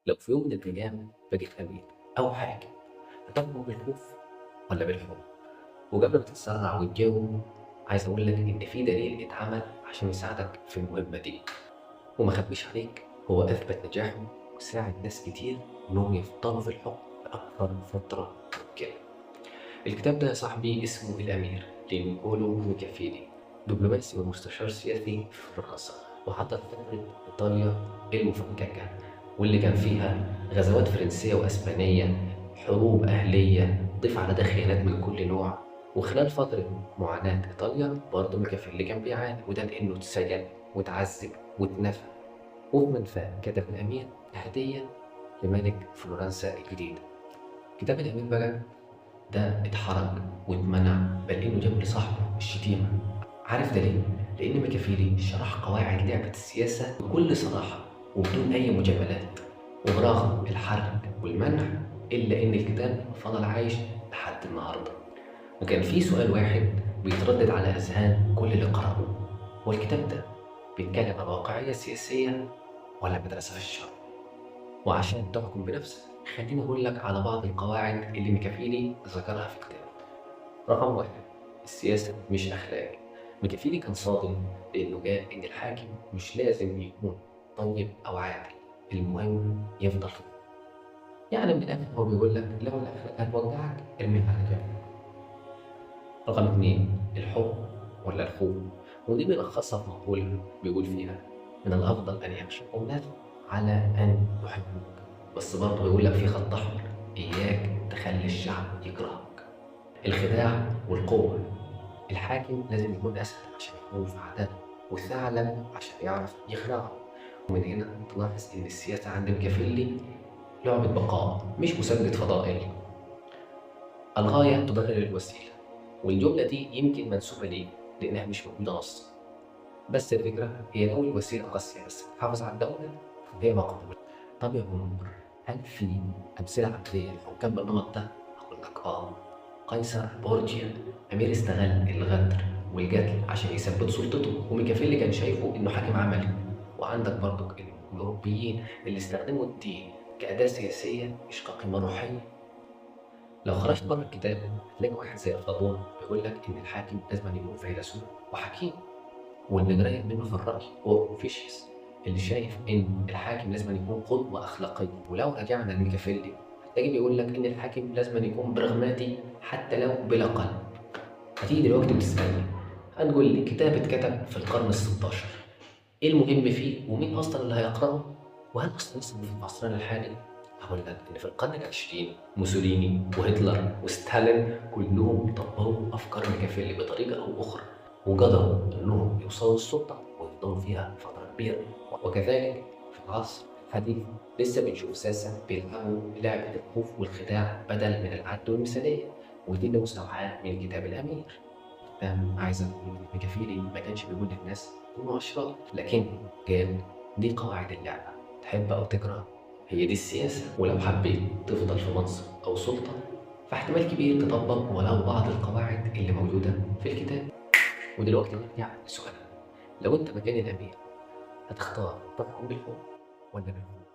لو في يوم من الأيام بقيت أمير أو حاكم، هتحكم بالخوف ولا بالحب؟ وقبل ما تتسرع وتجاوب، عايز أقول لك إن في دليل اتعمل عشان يساعدك في المهمة دي، وما أخبيش عليك هو أثبت نجاحه وساعد ناس كتير إنهم يفضلوا في الحكم لأكثر فترة ممكنة. الكتاب ده يا صاحبي اسمه الأمير لنيكولو ميكافيلي، دبلوماسي ومستشار سياسي في فرنسا، وحضر فترة إيطاليا المفككة واللي كان فيها غزوات فرنسية وأسبانية، حروب أهلية، ضيف على ده خيانات من كل نوع. وخلال فترة معاناة إيطاليا برضه ميكافيلي كان بيعاني، وده لأنه اتسجن واتعذب واتنفى. وفي منفاه كتب الأمير هدية لملك فلورنسا الجديد. كتاب الأمير بقى ده اتحرج واتمنع، بل إنه جاب لصاحبه الشتيمة. عارف ده ليه؟ لأن ميكافيلي شرح قواعد لعبة السياسة بكل صراحة وبدون أي مجاملات، وبرغم الحرج والمنع إلا إن الكتاب فضل عايش لحد النهاردة. وكان في سؤال واحد بيتردد على أذهان كل اللي قرأوه: هو الكتاب ده بيتكلم عن واقعية سياسية ولا مدرسة في الشر؟ وعشان تحكم بنفسك، خليني أقول لك على بعض القواعد اللي ميكافيلي ذكرها في كتابه. رقم واحد: السياسة مش أخلاق. ميكافيلي كان صادم لأنه قال إن الحاكم مش لازم يكون طيب أو عادل، المهم يفضل فيه. يعني من الآخر هو بيقول لك لو الأخلاق هتوجعك ارميها على جنب. رقم اتنين: الحب ولا الخوف. ودي بيلخصها في مقولة بيقول فيها: من الأفضل أن يخشى الناس على أن يحبوك. بس برضه بيقول لك في خط أحمر: إياك تخلي الشعب يكرهك. الخداع والقوة. الحاكم لازم يكون أسد عشان يكون في عدالة، وثعلب عشان يعرف يخدعه. ومن هنا تلاحظ إن السياسة عند ميكافيلي لعبة بقاء مش مسابقة فضائل. الغاية تبرر الوسيلة، والجملة دي يمكن منسوبة ليه لأنها مش موجودة نص، بس الفكرة هي لو الوسيلة قاسية بس تحافظ على الدولة فهي مقبولة. طب يا عمر، هل في أمثلة عملية لحكام بالنمط ده؟ أقول لك قيصر بورجيا، أمير استغل الغدر والقتل عشان يثبت سلطته، وميكافيلي كان شايفه إنه حاكم عملي. وعندك برضك الأوروبيين اللي استخدموا الدين كأداة سياسية مش كقيمة روحية. لو خرجت بره الكتاب هتلاقي واحد زي أفلاطون بيقول لك إن الحاكم لازم يكون فيلسوف وحكيم، واللي قريب منه في الرأي هو كونفوشيوس اللي شايف إن الحاكم لازم يكون قدوة أخلاقية. ولو رجعنا لميكافيلي هتلاقيه بيقول لك إن الحاكم لازم يكون برغماتي حتى لو بلا قلب. هتيجي دلوقتي وتسألني، هتقول لي كتاب اتكتب في القرن الستاشر، إيه المهم فيه ومين أصلا اللي هيقرأه؟ وهل أصلا لسه في عصرنا الحالي؟ هقول لك إن في القرن العشرين موسوليني وهتلر وستالين كلهم طبقوا أفكار ميكافيلي بطريقة أو أخرى، وقدروا إنهم يوصلوا للسلطة ويفضلوا فيها فترة كبيرة. وكذلك في العصر الحديث لسه بنشوف ساسة بيلعبوا لعبة الخوف والخداع بدل من العدل والمثالية، ودي مستوحاة من كتاب الأمير. عايز أقول إن ميكافيلي ما كانش بيقول للناس كونوا أشرار، لكن قال دي قواعد اللعبة، تحب أو تكره هي دي السياسة. ولو حبيت تفضل في منصب أو سلطة فاحتمال كبير تطبق ولو بعض القواعد اللي موجودة في الكتاب. ودلوقتي نرجع لسؤالنا: لو أنت مكان الأمير هتختار تحكم بالحب ولا بالخوف؟